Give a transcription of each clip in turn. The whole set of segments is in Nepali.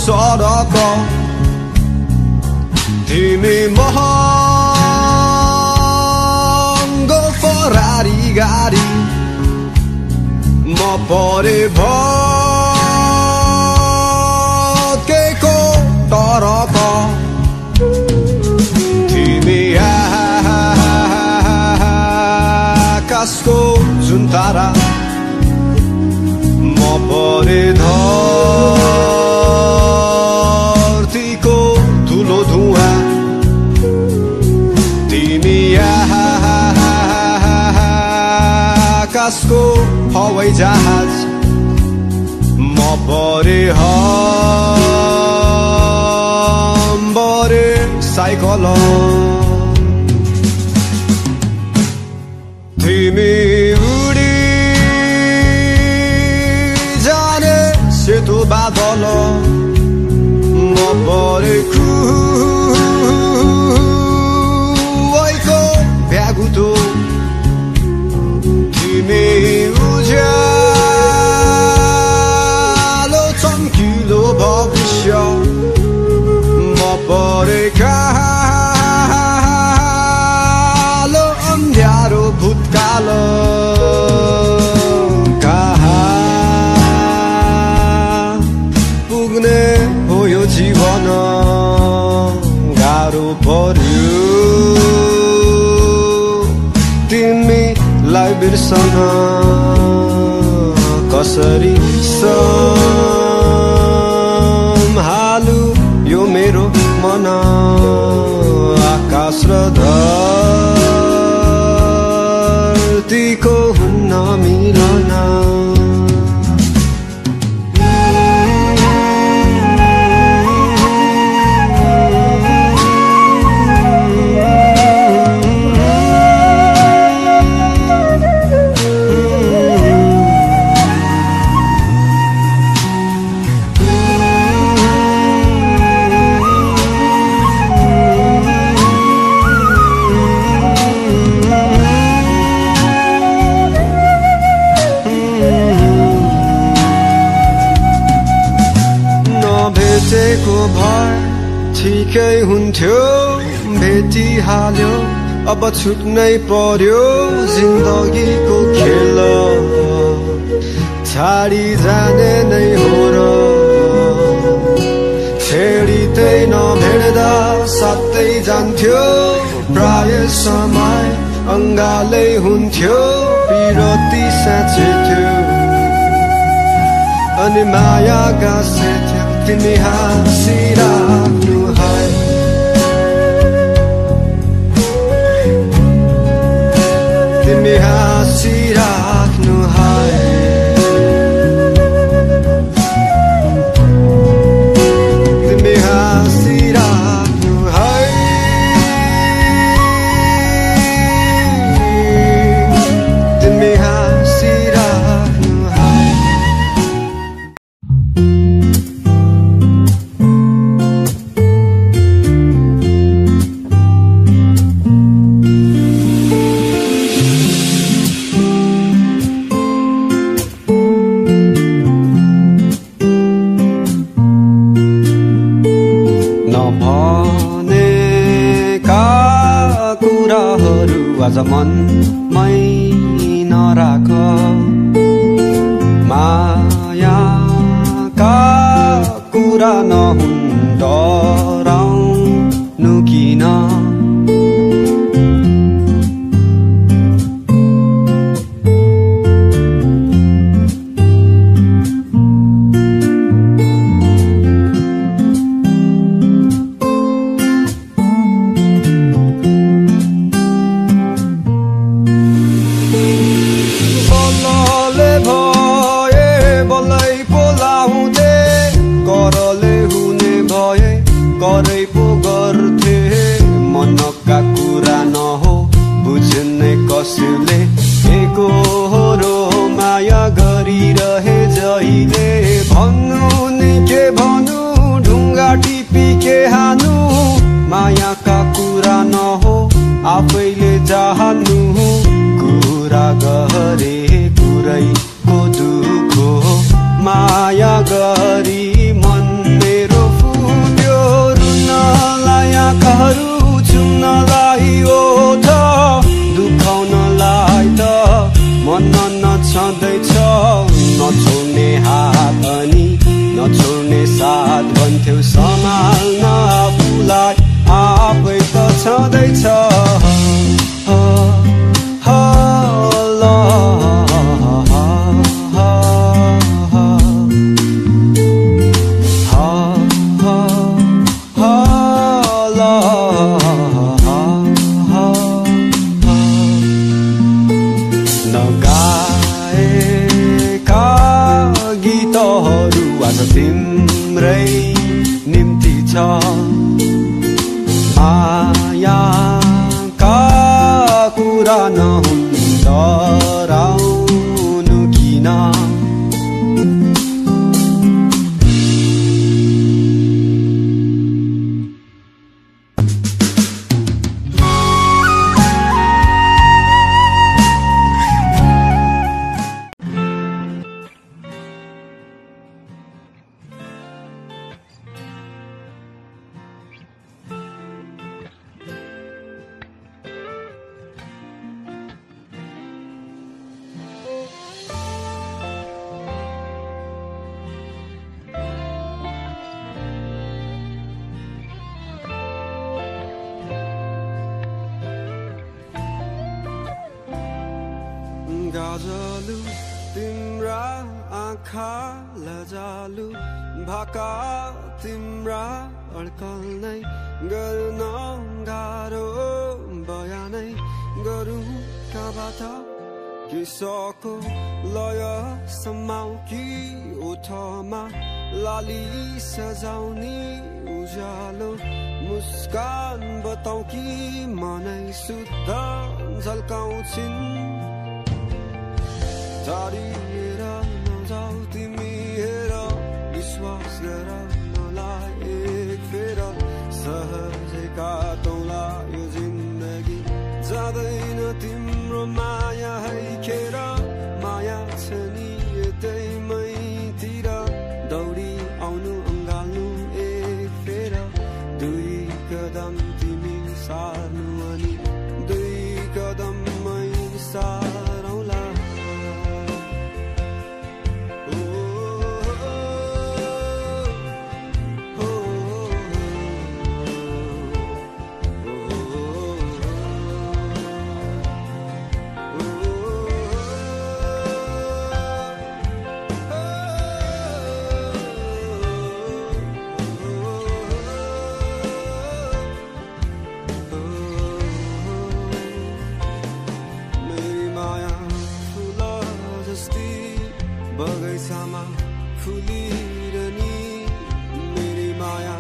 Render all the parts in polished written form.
सडक तिमी महँगो फरारी गाडी म परे भत्केको तरक तिमी आकाशको जुन तारा म परे धरतीको धुलो धुवा तिमी आकाशको हवाई जहाज म परे हम्बरे साइकल तिमी उडी जाने सेतो बादल म परे खुवाइको भ्यागुतो तिमी उज्यालो चम्किलो भविष्य म परे कालो अन्ध्यारो भूतकाल कहाँ पुग्ने हो यो जीवन गाह्रो पर्यो तिमीलाई बिर्सन कसरी सम्हालु यो मेरो मन आकाश र धरतीको हुन्न मिलन भेटेको भर ठिकै हुन्थ्यो भेटिहाल्यो अब छुट्नै पर्यो जिन्दगीको खेल छाडी जाने नै हो र छेडितै नभेट्दा साथै जान्थ्यो प्राय समय अङ्गालै हुन्थ्यो पिरती साँचे थियो अनि माया गाँसेथ्यो तिमी हाँसिराख्नु है तिमी हाँसिराख्नु है तिमी हाँसिराख्नु है तिमी हाँसिराख्नु है आज मनमै नराख मायाका कुरा नहुन् डराउनु किन आउने साथ भन्थ्यौ सम्हाल्न आफूलाई आफै त छँदैछ तिम्रै निम्ति छ मायाका कुरा नहुन् डराउनु किन गाजलु तिम्रा आँखा लजालु भाका तिम्रा अड्कल्नै गर्न गाह्रो बयानै गरौँ कहाँबाट किसको लय समाउ कि ओठमा लाली सजाउने उज्यालो मुस्कान बताउ कि मनै शुद्ध झल्काउँछिन् टाढिएर नजाऊ तिमी हेर विश्वास गर मलाई एक फेर सहजै काटौँला यो जिन्दगी जाँदैन तिम्रो माया है खेर माया छ नि यतै मैतिर दौडी आउनु अँगाल्नु एक फेर दुई कदम तिमी सार्नु अनि दुई कदम मै सारौँला बगैँचामा फुलिरहने मेरी माया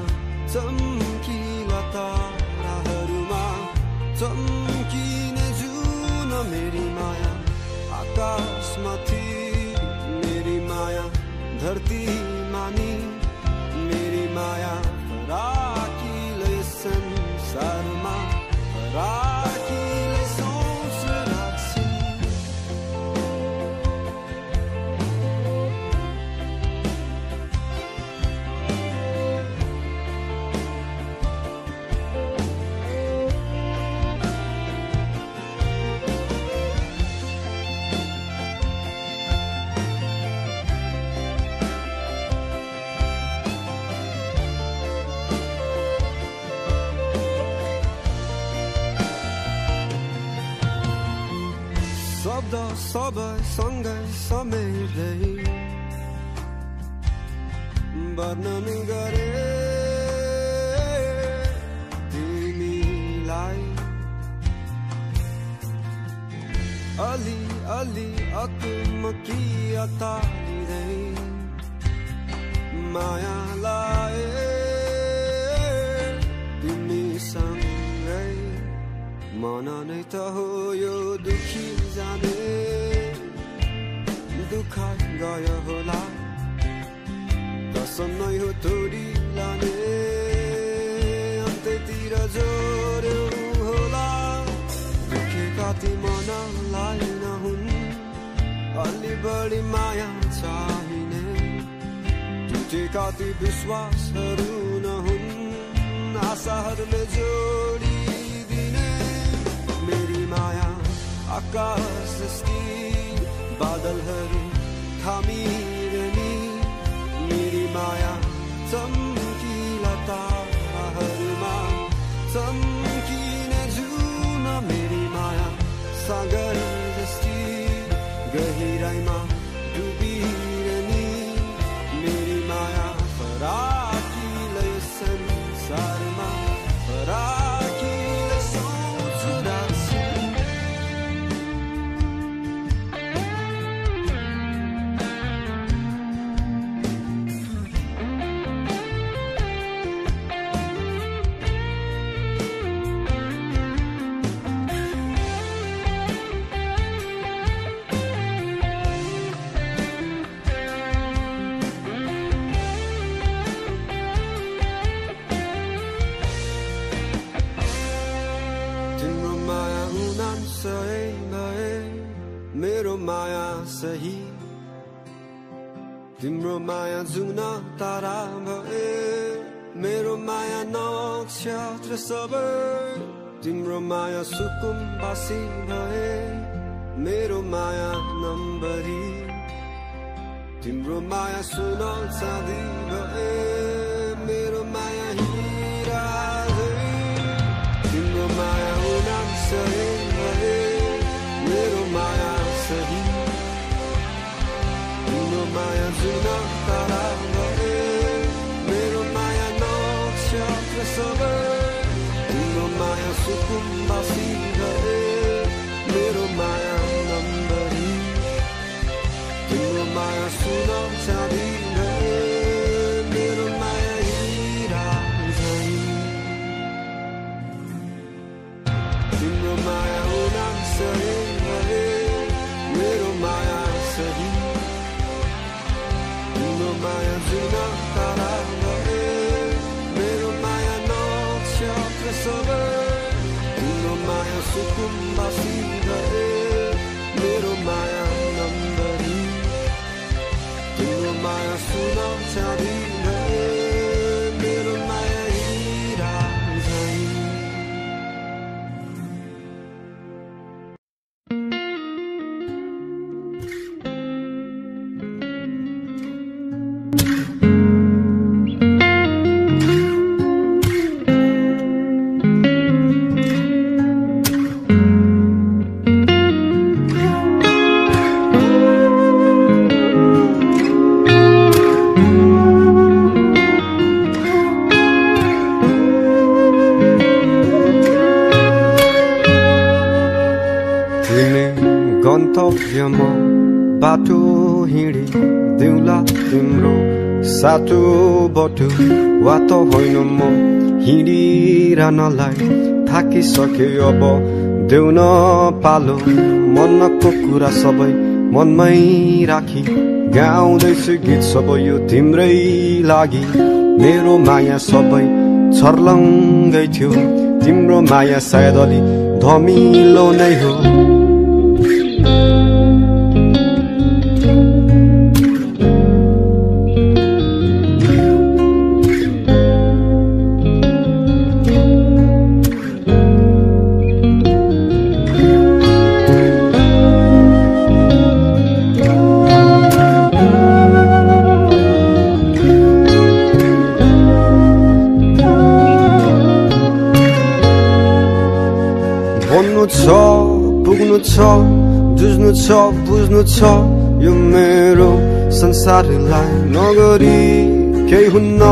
चम्किला ताराहरूमा चम्किने जुन मेरी माया आकाशमाथि मेरी माया धरतीमा नि मेरी माया राखिलै संसारमा राखिलै सोच राख्छिन् शब्द सबै सँगै समेट्दै वर्णन गरे तिमीलाई अलि अलि अकुमकी अतालिँदै माया लाए तिमीसँगै मन नै त हो यो दुखी जाने दुःख गयो होला कसम नै हो तोडी लाने अन्त्यतिर जोड्यो होला दुखेका ती मनलाई नहुन् अलि बढी माया चाहिने टुटेका ती विश्वासहरू नहुन् आशाहरूले जोडिदिने मेरी माया आकाश जस्ती बादलहरू थामिरहने मेरी माया चम्किला ताराहरूमा चम्किने जुन मेरी माया सागर जस्ती गहिराइमा डुबिरहने मेरी माया फराकिलै संसारमा फराकिलै सोच राख्छु मेरो माया सही तिम्रो माया जुन तारा भए मेरो माया नक्षत्र सबै तिम्रो माया सुकुम्बासी भए मेरो माया नम्बरी तिम्रो माया सुन चाँदी भए मेरो माया हिरा तिम्रो माया उनाम सही भए मेरो माया सही तिम्रो माया जुन तारा भए मेरो माया नक्षत्र सबै तिम्रो माया सुकुम्बासी भए मेरो माया नम्बरी तिम्रो माया सुन चाँदी भए मेरो माया हिरा झैं तिम्रो माया उनाम सही मेरो माया सही तिम्रो माया जुन तारा भए मेरो माया नक्षत्र सबै तिम्रो माया सुकुम्बासी भए मेरो माया नम्बरी तिम्रो माया सुन चाँदी भए मेरो माया हिरा झैं गन्तव्यमा बाटो हिँडिदिउँला तिम्रो सातो बटु वा त होइन म हिँडिरहनलाई थाकिसके अब देऊ न पालो मनको कुरा सबै मनमै राखी गाउँदैछु गीत सबै यो तिम्रै लागि मेरो माया सबै छर्लङ्गै थियो तिम्रो माया सायद अलि धमिलो नै हो पुग्नु छ जुझ्नु छ बुझ्नु छ यो मेरो संसारलाई नगरी केही हुन्न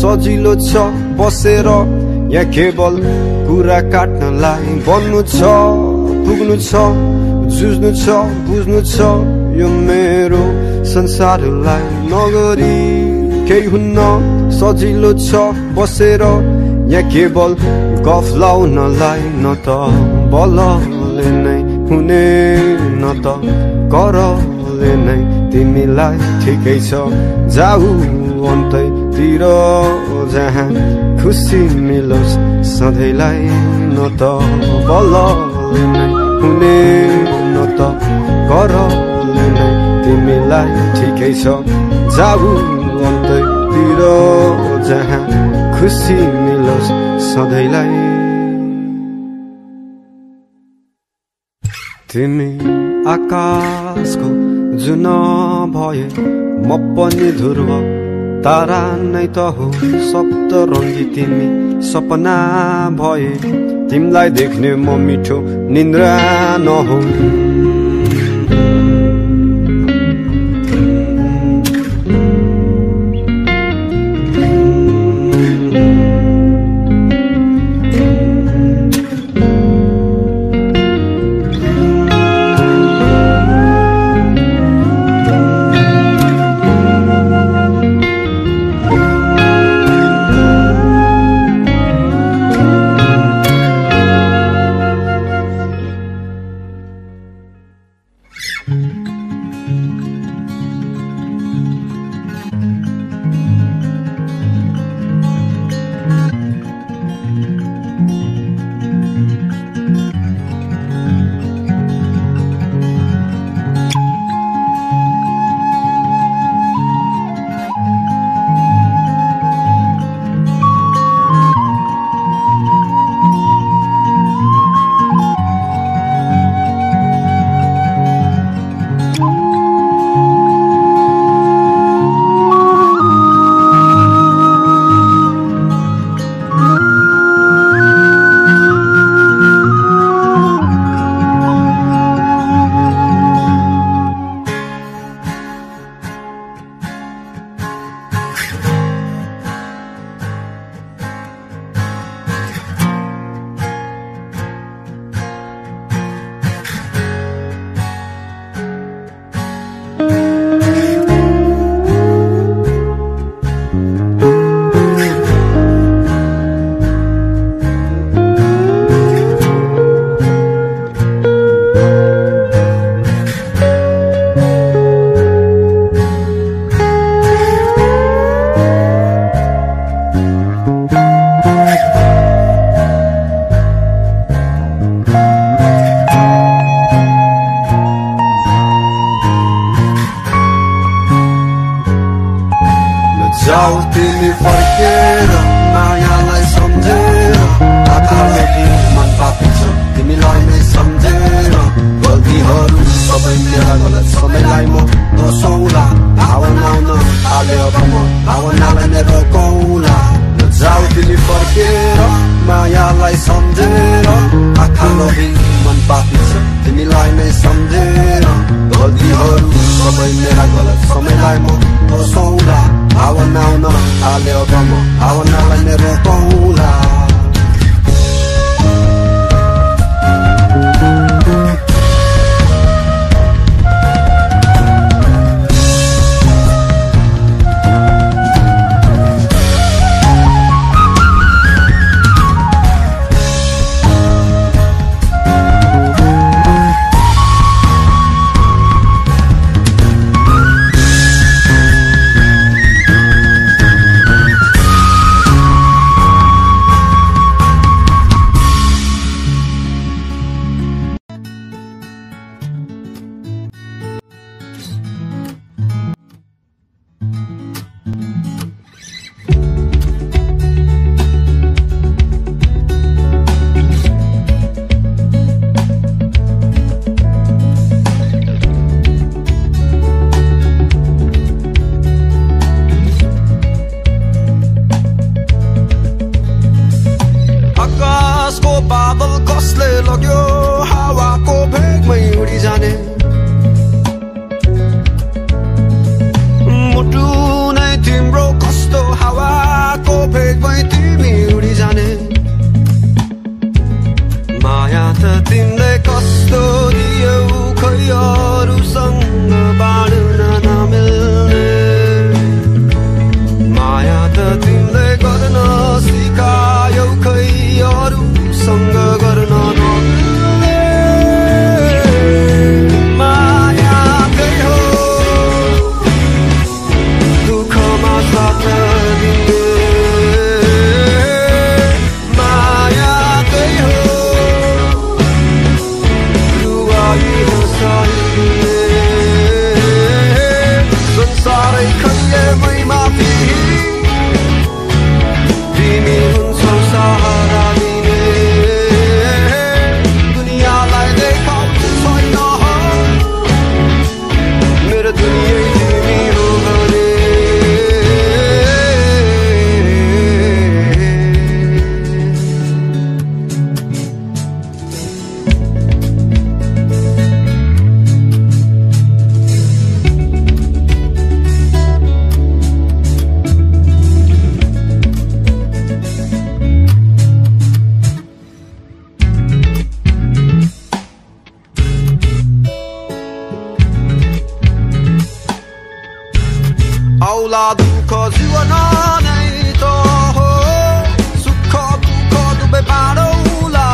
सजिलो छ बसेर या केवल कुरा काट्नलाई बन्नु छ पुग्नु छ जुझ्नु छ बुझ्नु छ यो मेरो संसारलाई नगरी केही हुन्न सजिलो छ बसेर या केवल गफ लाउनलाई न त बलले नै हुने न त करले नै तिमीलाई ठिकै छ जाऊ अन्तैतिर जहाँ खुसी मिलोस् सधैँलाई न त बलले नै हुने न त करले नै तिमीलाई ठिकै छ जाऊ अन्तैतिर जहाँ खुसी मिलोस् सधैँलाई तिमी आकाशको जुन भए म पनि ध्रुव तारा नै त हो सप्तरङ्गी तिमी सपना भए तिमीलाई देख्ने म मिठो निन्द्रा नहो तिमी फर्केर मायालाई सम्झेर आँखाले मन पापिन्छ तिमीलाई नै सम्झेर गल्तीहरू सबै मेरा गलत समयलाई म दोषौला भावना आउन थाल्यो अब म भावनालाई नै रोकौला जाऊ तिमी फर्केर मायालाई सम्झेर आँखाले मन पापिन्छ तिमीलाई नै सम्झेर गल्तीहरू सबै मेरा गलत समयलाई म दोषौला भावना आउन थाल्यो अब म भावनालाई नै रोकौला दुःख जीवन नै त हो सुख दुःख दुवै बाँडौला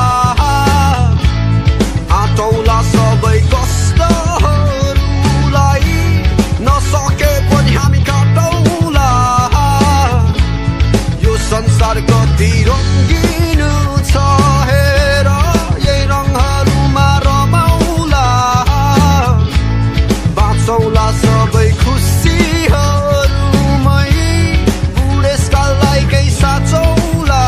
आटौला सबै कष्टहरूलाई नसके पनि हामी काटौला यो संसार कति रङ्गिन छ हेर यही रङहरूमा रमाउला बाँचौला सबै खुसीहरूमै बुढेसकाललाई केही साचौला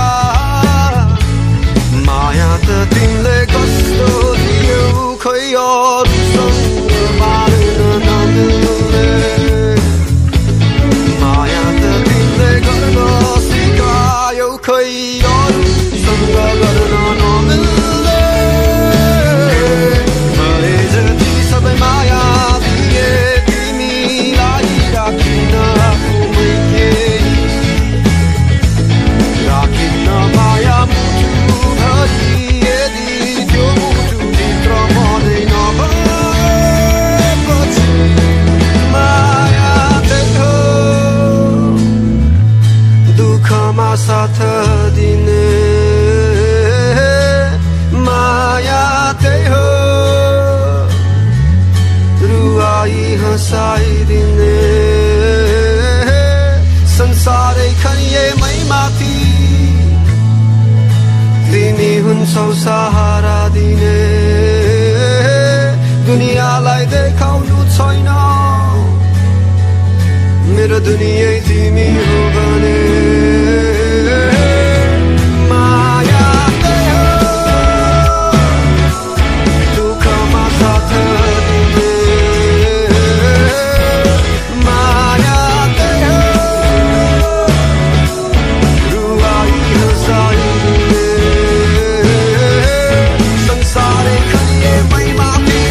माया त तिमीले कस्तो दियौ खै अरूसँग बाँड्न नमिल्ने माया त तिमीले गर्न सिकायौ खै अरूसँग गर्न नमिल्ने मैले जति सबै माया दिए तिमीलाई राखिन आफूमै केही राखिन माया मुटुभरि यदि त्यो मुटुभित्र मनै नभएपछि माया त्यही हो दुःखमा साथ दिने माया त्यही हो रुवाई हँसाइदिने संसारै खनिएमै माथि तिमी हुन्छौ सहारा दिने दुनियाँलाई देखाउनु छैन मेरो दुनिया तिमी हो भने माया त्यही हो दुःखमा साथ दिने माया त्यही हो रुवाई हँसाइदिने संसारै खनिएमै माथि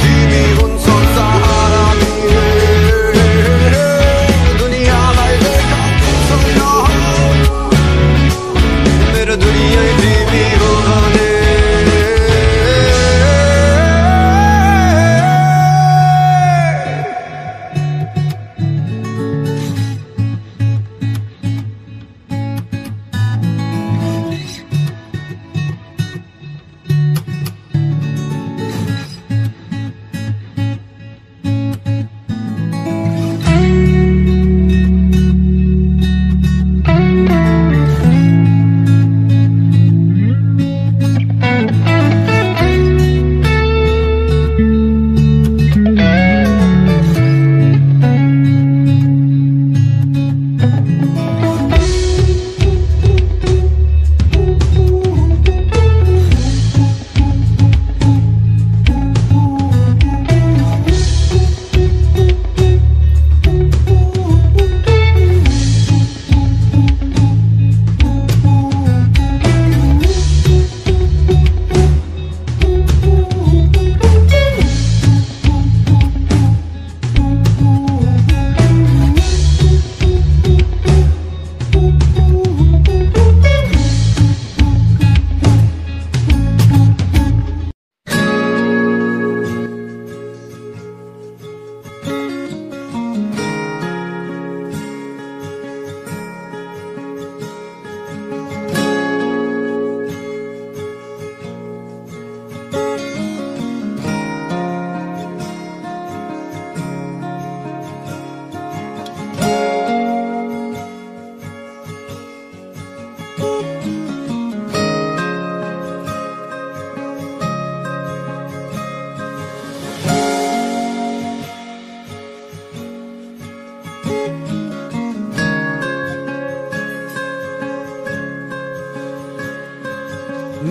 तिमी हुन्छौ सहारा दिने दुनियाँलाई देखाउनु छैन मेरो दुनिया तिमी हो भने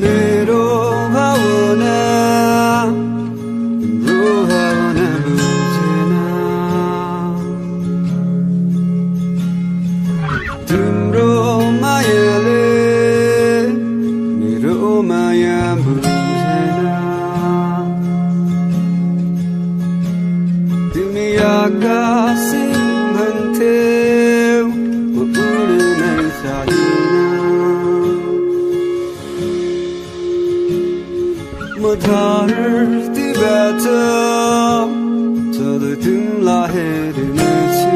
मेरो भावना बुझेन तिम्रो मायाले मेरो माया बुझेन तिमी आकाश भन्थ्यौ म उड्नै सक्दिन म धरतीबाट सधैँ तिमीलाई हेर्नेछु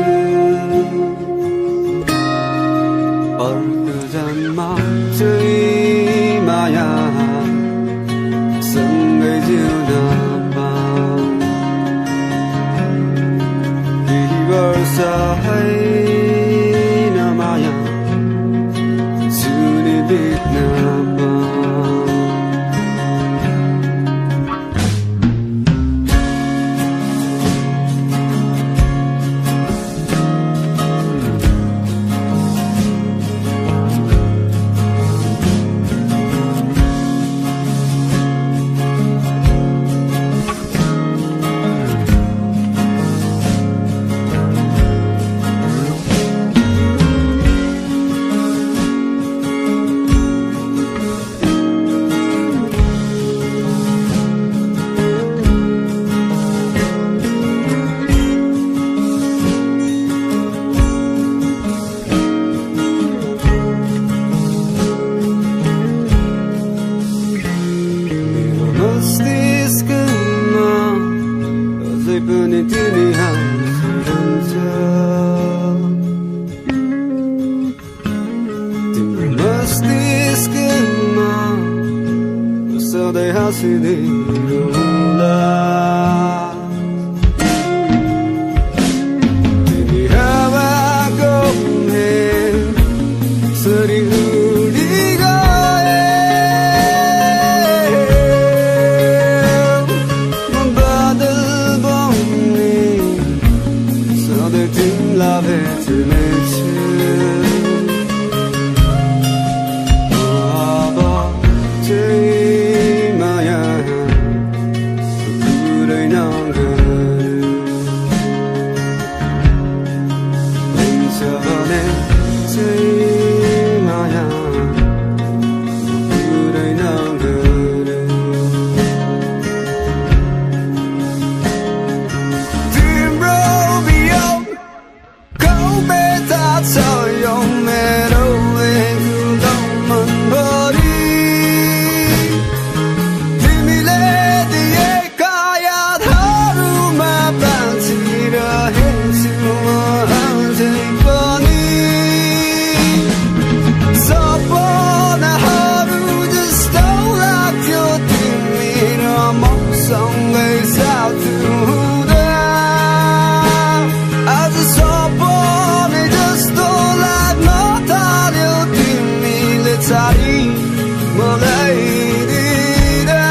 हाँसिदिउँला तिमी हावाको सरी उडी गए बादल बन्ने सधैँ तिमीलाई भेट्नेछु अब चाहिँ माया पुरै नगर्नु हुन्छ भने चाहिँ माया पुरै नगर्नु तिम्रो वियोगको बेथा छ यो मेरो एक्लो मनभरि तिमीले दिएका यादहरूमा बाँचिरहेछु म अझै पनि सपनाहरू जस्तो लाग्थ्यो तिमी र मसँगै साथ हुँदा आज सपना जस्तो लाग्न थाल्यो तिमीले छाडी मलाई दिँदा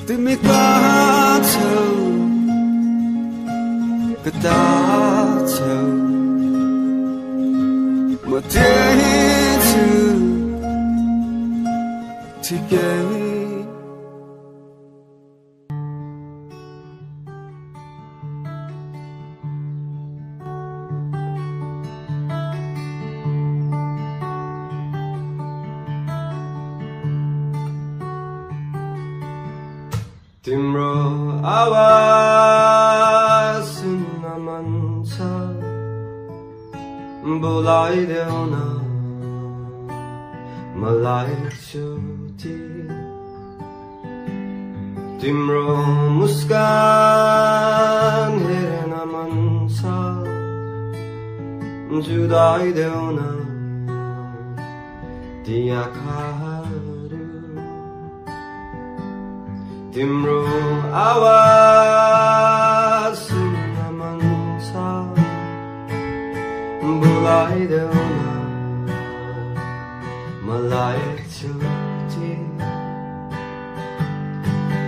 तिमी कहाँ छौ कता छौ म त्यही छु ठिकै तिम्रो आवाज सुन्न मन छ बोलाइदेऊ न मलाई एकचोटि तिम्रो मुस्कान हेर्न मन छ जुदाइदेऊ न ती आँखाहरू तिम्रो आवाज सुन्न मन छ बोलाइदेऊ न मलाई एकचोटि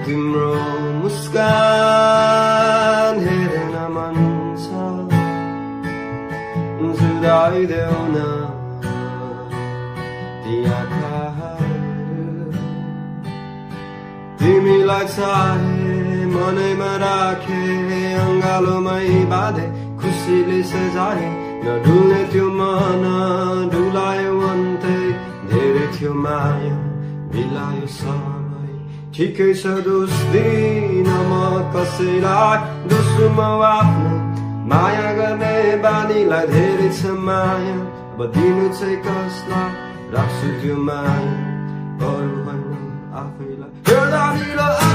तिम्रो मुस्कान हेर्न मन छ जुदाइदेऊ न ती आँखाहरू तिमीलाई चाहे मनैमा राखे अङ्गालोमै बाँधे खुसीले सजाए नडुल्ने त्यो मन डुलायो अन्तै धेरै थियो माया मिलायो सबै ठिकै छ दोष दिन म कसैलाई दोस्रो म आफ्नो माया गर्ने बानीलाई धेरै छ माया अब दिनु चाहिँ कसलाई राख्छु त्यो माया अरू होइन आफैलाई